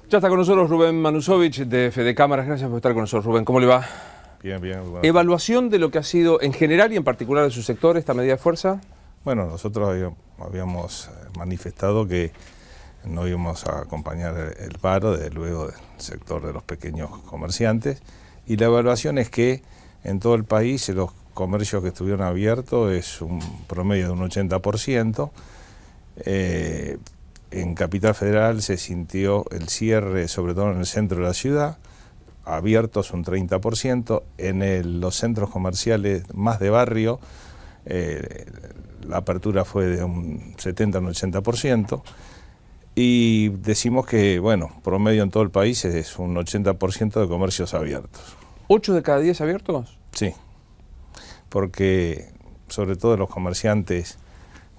Ya está con nosotros Rubén Manusovich de Fede Cámaras. Gracias por estar con nosotros, Rubén. ¿Cómo le va? Bien, bien. Bueno. Evaluación de lo que ha sido en general y en particular de su sector esta medida de fuerza. Bueno, nosotros habíamos manifestado que no íbamos a acompañar el paro, desde luego del sector de los pequeños comerciantes, y la evaluación es que en todo el país los comercios que estuvieron abiertos es un promedio de un 80%. En Capital Federal se sintió el cierre, sobre todo en el centro de la ciudad, abiertos un 30%, en los centros comerciales más de barrio la apertura fue de un 70 a un 80%, y decimos que, bueno, promedio en todo el país es un 80% de comercios abiertos. ¿8 de cada 10 abiertos? Sí, porque sobre todo los comerciantes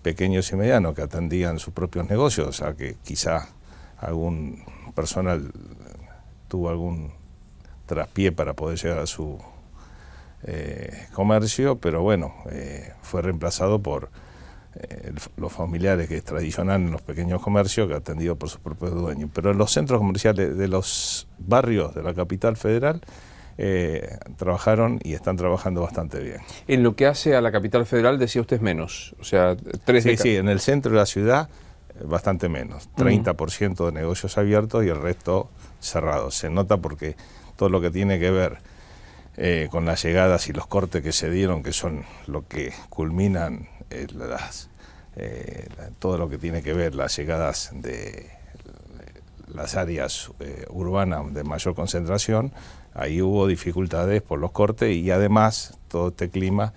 pequeños y medianos que atendían sus propios negocios, o sea que quizá algún personal tuvo algún traspié para poder llegar a su comercio, pero bueno, fue reemplazado por los familiares que es tradicional en los pequeños comercios, que atendido por sus propios dueños. Pero en los centros comerciales de los barrios de la Capital Federal trabajaron y están trabajando bastante bien. En lo que hace a la Capital Federal decía usted menos, o sea, 3 de Sí, en el centro de la ciudad bastante menos, 30% de negocios abiertos y el resto cerrados. Se nota porque todo lo que tiene que ver con las llegadas y los cortes que se dieron, que son lo que culminan todo lo que tiene que ver las llegadas de las áreas urbanas de mayor concentración, ahí hubo dificultades por los cortes, y además todo este clima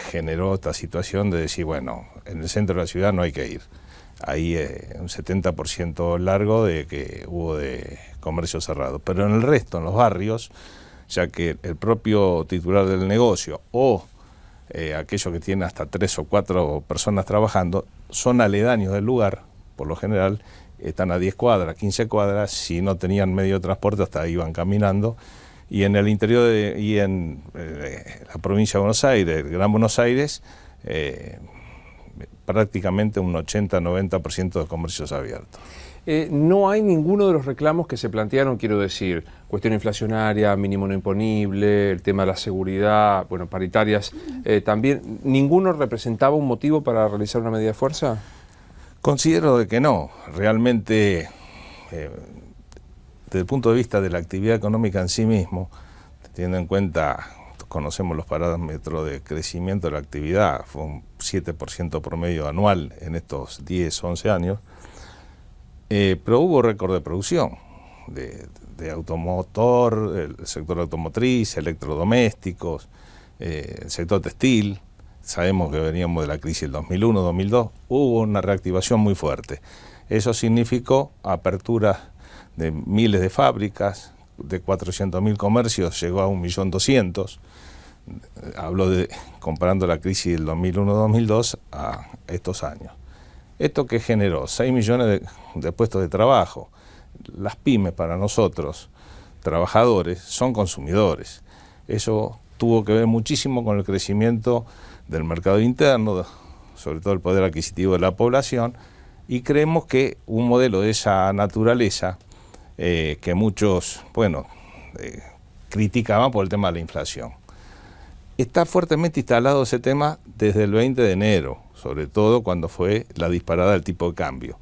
generó esta situación de decir, bueno, en el centro de la ciudad no hay que ir. Ahí un 70% largo de que hubo de comercio cerrado. Pero en el resto, en los barrios, ya que el propio titular del negocio o aquellos que tienen hasta 3 o 4 personas trabajando, son aledaños del lugar, por lo general, están a 10 cuadras, 15 cuadras, si no tenían medio de transporte hasta iban caminando, y en el interior y en la provincia de Buenos Aires, el Gran Buenos Aires, prácticamente un 80-90% de comercios abiertos. No hay ninguno de los reclamos que se plantearon, quiero decir, cuestión inflacionaria, mínimo no imponible, el tema de la seguridad, bueno, paritarias, también, ¿ninguno representaba un motivo para realizar una medida de fuerza? Considero de que no. Realmente, desde el punto de vista de la actividad económica en sí mismo, teniendo en cuenta, conocemos los parámetros de crecimiento de la actividad, fue un 7% promedio anual en estos 10, 11 años, pero hubo récord de producción de automotor, el sector automotriz, electrodomésticos, el sector textil. Sabemos que veníamos de la crisis del 2001-2002, hubo una reactivación muy fuerte. Eso significó apertura de miles de fábricas, de 400.000 comercios llegó a 1.200.000. Hablo de comparando la crisis del 2001-2002 a estos años. Esto que generó 6 millones de puestos de trabajo. Las pymes para nosotros, trabajadores, son consumidores. Eso tuvo que ver muchísimo con el crecimiento del mercado interno, sobre todo el poder adquisitivo de la población, y creemos que un modelo de esa naturaleza, que muchos, bueno, criticaban por el tema de la inflación. Está fuertemente instalado ese tema desde el 20 de enero, sobre todo cuando fue la disparada del tipo de cambio.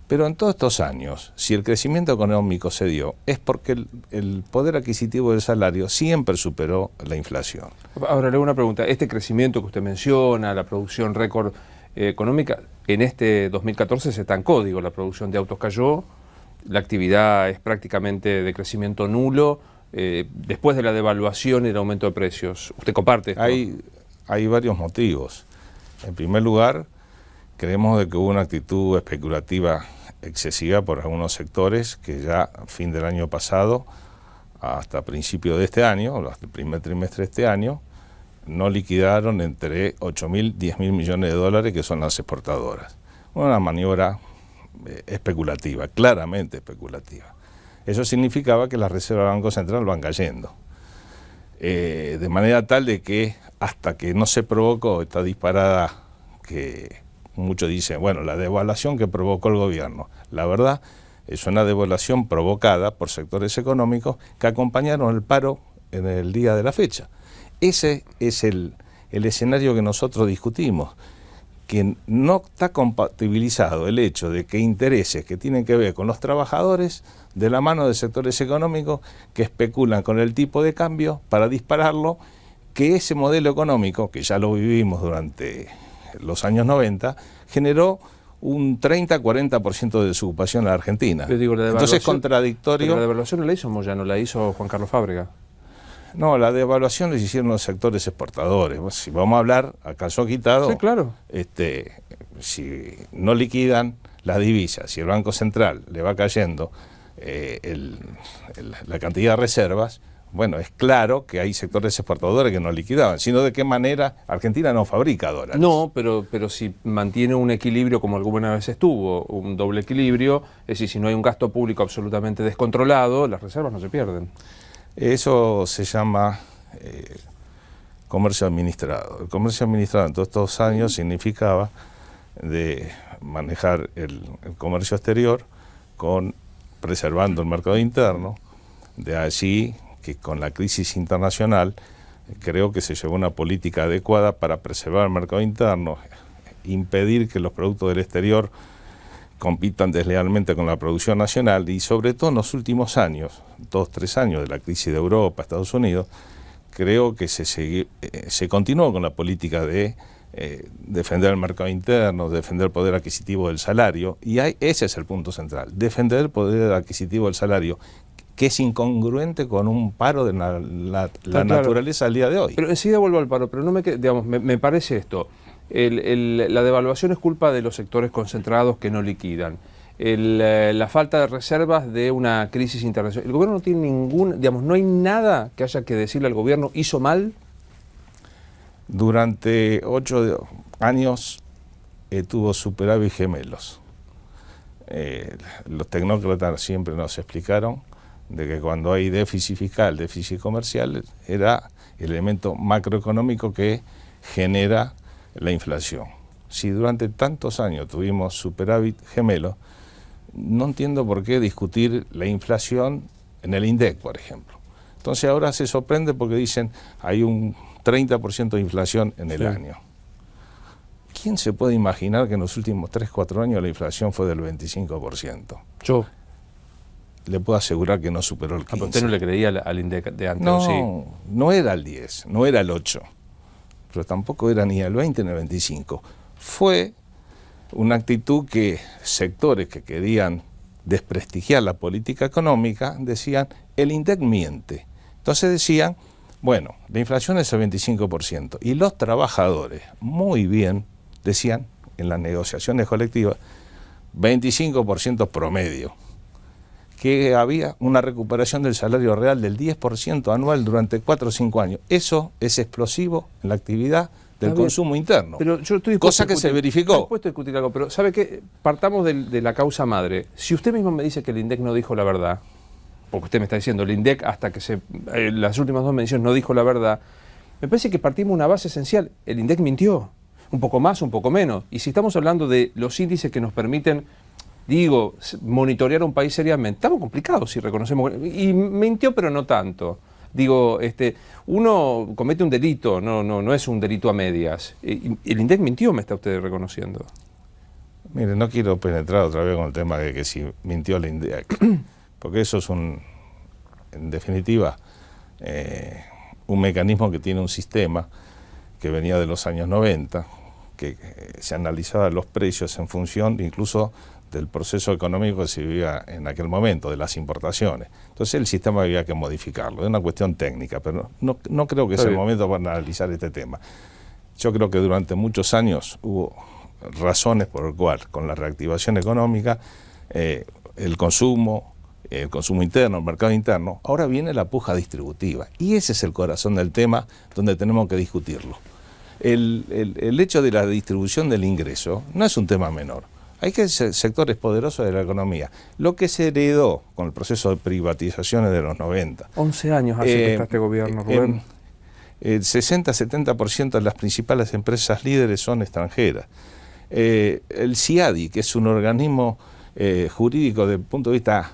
Pero en todos estos años, si el crecimiento económico se dio, es porque el poder adquisitivo del salario siempre superó la inflación. Ahora le hago una pregunta. Este crecimiento que usted menciona, la producción récord económica, en este 2014 se estancó, digo, la producción de autos cayó, la actividad es prácticamente de crecimiento nulo, después de la devaluación y el aumento de precios. ¿Usted comparte esto? Hay varios motivos. En primer lugar, creemos de que hubo una actitud especulativa excesiva por algunos sectores que ya a fin del año pasado, hasta principio de este año, hasta el primer trimestre de este año, no liquidaron entre 8.000 y 10.000 millones de dólares, que son las exportadoras. Una maniobra especulativa, claramente especulativa. Eso significaba que las reservas del Banco Central van cayendo. De manera tal de que hasta que no se provocó esta disparada que muchos dicen, bueno, la devaluación que provocó el gobierno. La verdad es una devaluación provocada por sectores económicos que acompañaron el paro en el día de la fecha. Ese es el escenario que nosotros discutimos, que no está compatibilizado el hecho de que intereses que tienen que ver con los trabajadores de la mano de sectores económicos que especulan con el tipo de cambio para dispararlo, que ese modelo económico, que ya lo vivimos durante los años 90, generó un 30-40% de desocupación en la Argentina. Entonces es contradictorio. Pero la devaluación no la hizo Moyano, la hizo Juan Carlos Fábrega. No, la devaluación la hicieron los sectores exportadores. Si vamos a hablar a calzón quitado, sí, claro. Si no liquidan las divisas, si el Banco Central le va cayendo la cantidad de reservas, bueno, es claro que hay sectores exportadores que no liquidaban, sino de qué manera Argentina no fabrica dólares. No, pero si mantiene un equilibrio como alguna vez estuvo, un doble equilibrio, es decir, si no hay un gasto público absolutamente descontrolado, las reservas no se pierden. Eso se llama comercio administrado. El comercio administrado en todos estos años significaba de manejar el comercio exterior preservando el mercado interno. De allí que con la crisis internacional creo que se llevó una política adecuada para preservar el mercado interno, impedir que los productos del exterior compitan deslealmente con la producción nacional y sobre todo en los últimos años, 2-3 años de la crisis de Europa, Estados Unidos, creo que se continuó con la política de defender el mercado interno, defender el poder adquisitivo del salario, y ese es el punto central, defender el poder adquisitivo del salario, que es incongruente con un paro de la naturaleza al día de hoy. Pero enseguida vuelvo al paro, pero no me parece esto. La devaluación es culpa de los sectores concentrados que no liquidan. La falta de reservas de una crisis internacional. El gobierno no tiene no hay nada que haya que decirle al gobierno, ¿hizo mal? Durante 8 años tuvo superávit gemelos. Los tecnócratas siempre nos explicaron de que cuando hay déficit fiscal, déficit comercial, era el elemento macroeconómico que genera la inflación. Si durante tantos años tuvimos superávit gemelo, no entiendo por qué discutir la inflación en el INDEC, por ejemplo. Entonces ahora se sorprende porque dicen hay un 30% de inflación en el año. ¿Quién se puede imaginar que en los últimos 3-4 años la inflación fue del 25%? Yo. Le puedo asegurar que no superó el 15%. ¿Pero usted no le creía al INDEC de antes? No, sí. No era el 10, no era el 8, pero tampoco era ni el 20 ni el 25. Fue una actitud que sectores que querían desprestigiar la política económica decían, el INDEC miente. Entonces decían, bueno, la inflación es el 25%, y los trabajadores, muy bien, decían en las negociaciones colectivas, 25% promedio, que había una recuperación del salario real del 10% anual durante 4 o 5 años. Eso es explosivo en la actividad del consumo interno, pero yo estoy cosa que se verificó. Estoy dispuesto a discutir algo, pero ¿sabe qué? Partamos de la causa madre. Si usted mismo me dice que el INDEC no dijo la verdad, porque usted me está diciendo, el INDEC hasta que las últimas 2 mediciones no dijo la verdad, me parece que partimos de una base esencial. El INDEC mintió, un poco más, un poco menos. Y si estamos hablando de los índices que nos permiten, monitorear a un país seriamente, estamos complicados si reconocemos. Y mintió, pero no tanto. Uno comete un delito, no es un delito a medias. El INDEC mintió, me está usted reconociendo. Mire, no quiero penetrar otra vez con el tema de que si mintió el INDEC, porque eso es en definitiva, un mecanismo que tiene un sistema que venía de los años 90, que se analizaban los precios en función incluso del proceso económico que se vivía en aquel momento, de las importaciones. Entonces el sistema había que modificarlo, es una cuestión técnica, pero no creo que sea el momento para analizar este tema. Yo creo que durante muchos años hubo razones por el cual, con la reactivación económica, el consumo interno, el mercado interno, ahora viene la puja distributiva. Y ese es el corazón del tema donde tenemos que discutirlo. El hecho de la distribución del ingreso no es un tema menor. Hay que ser sectores poderosos de la economía. Lo que se heredó con el proceso de privatizaciones de los 90. 11 años hace que está este gobierno, Rubén. El 60-70% de las principales empresas líderes son extranjeras. El CIADI, que es un organismo jurídico, desde el punto de vista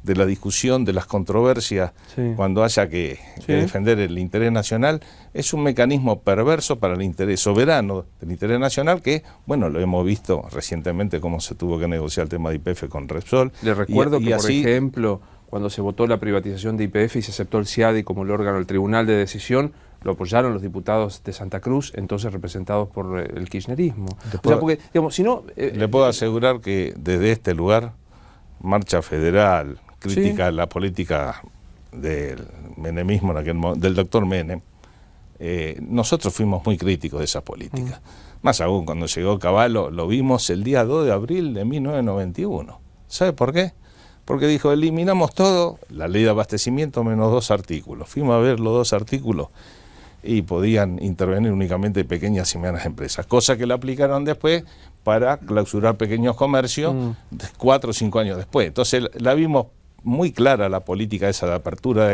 de la discusión, de las controversias, sí, cuando haya que defender el interés nacional, es un mecanismo perverso para el interés soberano del interés nacional que, bueno, lo hemos visto recientemente cómo se tuvo que negociar el tema de YPF con Repsol. Le recuerdo que, por ejemplo, cuando se votó la privatización de YPF y se aceptó el CIADI como el órgano del tribunal de decisión, lo apoyaron los diputados de Santa Cruz, entonces representados por el kirchnerismo. O sea, porque, digamos, si no... le puedo asegurar que desde este lugar, Marcha Federal, crítica a la política del menemismo, del doctor Menem, nosotros fuimos muy críticos de esa política. Más aún, cuando llegó Cavallo, lo vimos el día 2 de abril de 1991. ¿Sabe por qué? Porque dijo, eliminamos todo, la ley de abastecimiento menos 2 artículos. Fuimos a ver los 2 artículos y podían intervenir únicamente pequeñas y medianas empresas, cosa que la aplicaron después para clausurar pequeños comercios 4 o 5 años después. Entonces la vimos muy clara la política esa de apertura de la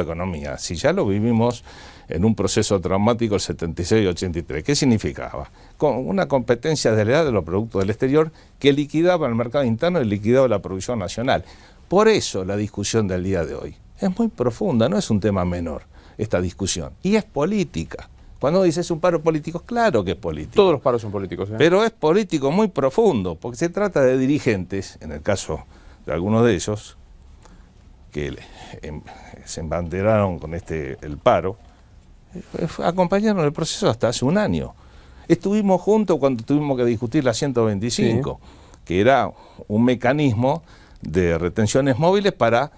economía, si ya lo vivimos en un proceso traumático el 76 y 83, ¿qué significaba? Con una competencia desleal de los productos del exterior que liquidaba el mercado interno y liquidaba la producción nacional. Por eso la discusión del día de hoy es muy profunda, no es un tema menor esta discusión, y es política. Cuando dices un paro político, claro que es político. Todos los paros son políticos, ¿eh? Pero es político muy profundo, porque se trata de dirigentes, en el caso de algunos de ellos, que se embanderaron con el paro, acompañaron el proceso hasta hace un año. Estuvimos juntos cuando tuvimos que discutir la 125, que era un mecanismo de retenciones móviles para,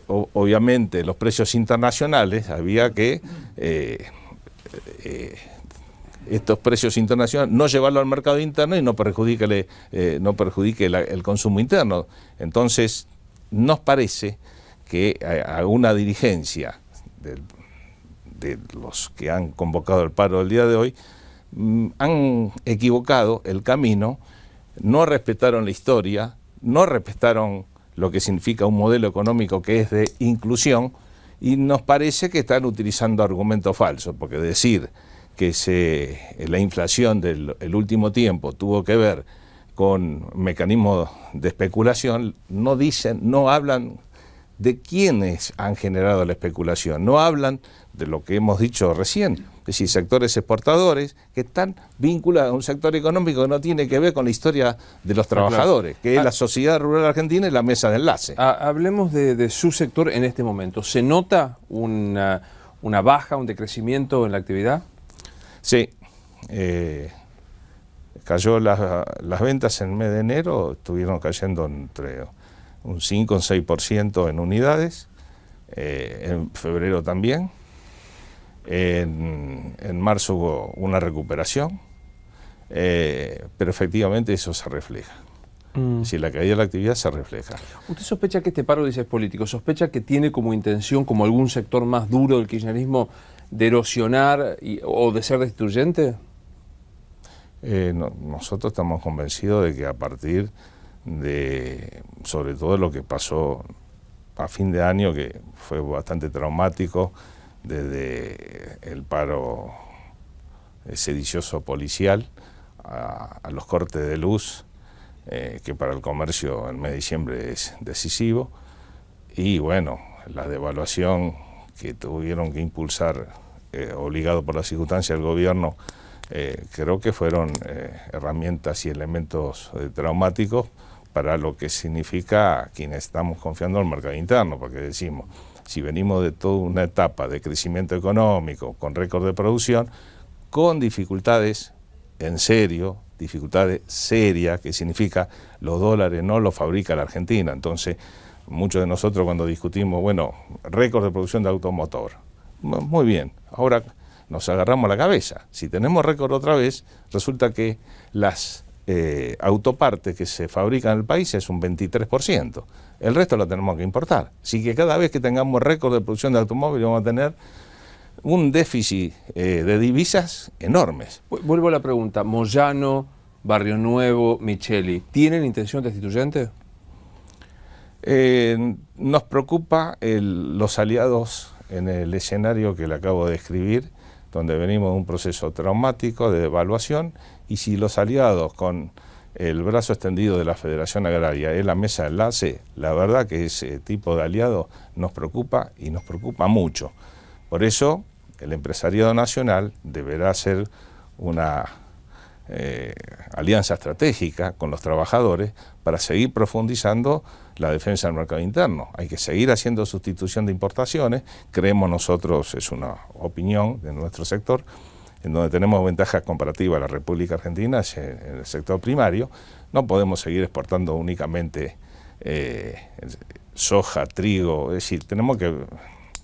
obviamente, los precios internacionales, había que estos precios internacionales no llevarlo al mercado interno y no perjudique el consumo interno. Entonces, nos parece que a una dirigencia de los que han convocado el paro del día de hoy, han equivocado el camino, no respetaron la historia, no respetaron lo que significa un modelo económico que es de inclusión, y nos parece que están utilizando argumentos falsos, porque decir que la inflación del último tiempo tuvo que ver con mecanismos de especulación, no hablan de quiénes han generado la especulación, no hablan de lo que hemos dicho recién, es decir, sectores exportadores que están vinculados a un sector económico que no tiene que ver con la historia de los trabajadores, que es la Sociedad Rural Argentina y la Mesa de Enlace. Hablemos de su sector en este momento. ¿Se nota una baja, un decrecimiento en la actividad? Sí. Cayó las ventas en el mes de enero, estuvieron cayendo entre un 5 o un 6% en unidades, en febrero también. En marzo hubo una recuperación, pero efectivamente eso se refleja. Si la caída de la actividad se refleja. ¿Usted sospecha que este paro, dice, es político? ¿Sospecha que tiene como intención, como algún sector más duro del kirchnerismo, de erosionar o de ser destituyente? Nosotros estamos convencidos de que a partir de, sobre todo lo que pasó a fin de año, que fue bastante traumático, desde el paro sedicioso policial a los cortes de luz, que para el comercio en mes de diciembre es decisivo, y bueno, la devaluación que tuvieron que impulsar, obligado por las circunstancias del gobierno, creo que fueron herramientas y elementos traumáticos para lo que significa quienes estamos confiando en el mercado interno, porque decimos, si venimos de toda una etapa de crecimiento económico, con récord de producción, con dificultades en serio, dificultades serias, que significa los dólares no los fabrica la Argentina. Entonces, muchos de nosotros cuando discutimos, bueno, récord de producción de automotor, muy bien, ahora nos agarramos la cabeza. Si tenemos récord otra vez, resulta que las autopartes que se fabrican en el país es un 23%. El resto lo tenemos que importar. Así que cada vez que tengamos récord de producción de automóviles vamos a tener un déficit de divisas enormes. Vuelvo a la pregunta, Moyano, Barrio Nuevo, Micheli, ¿tienen intención destituyente? Nos preocupa los aliados en el escenario que le acabo de describir, donde venimos de un proceso traumático de devaluación, y si los aliados con el brazo extendido de la Federación Agraria es la mesa de enlace, la verdad que ese tipo de aliado nos preocupa y nos preocupa mucho. Por eso el empresariado nacional deberá hacer una alianza estratégica con los trabajadores para seguir profundizando la defensa del mercado interno. Hay que seguir haciendo sustitución de importaciones, creemos nosotros, es una opinión de nuestro sector, en donde tenemos ventajas comparativas a la República Argentina, es en el sector primario. No podemos seguir exportando únicamente soja, trigo, es decir, tenemos que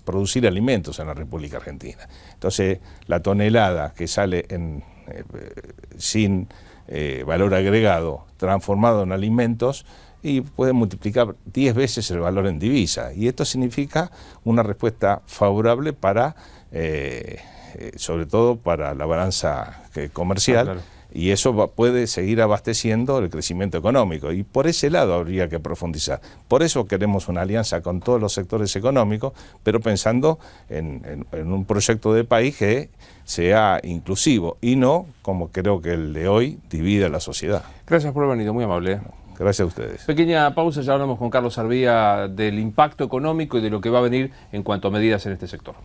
producir alimentos en la República Argentina. Entonces, la tonelada que sale sin valor agregado, transformado en alimentos, y puede multiplicar 10 veces el valor en divisa. Y esto significa una respuesta favorable para, sobre todo para la balanza comercial, claro. Y eso puede seguir abasteciendo el crecimiento económico, y por ese lado habría que profundizar. Por eso queremos una alianza con todos los sectores económicos, pero pensando en un proyecto de país que sea inclusivo y no, como creo que el de hoy, divide a la sociedad. Gracias por haber venido, muy amable. Gracias a ustedes. Pequeña pausa, ya hablamos con Carlos Arvía del impacto económico y de lo que va a venir en cuanto a medidas en este sector.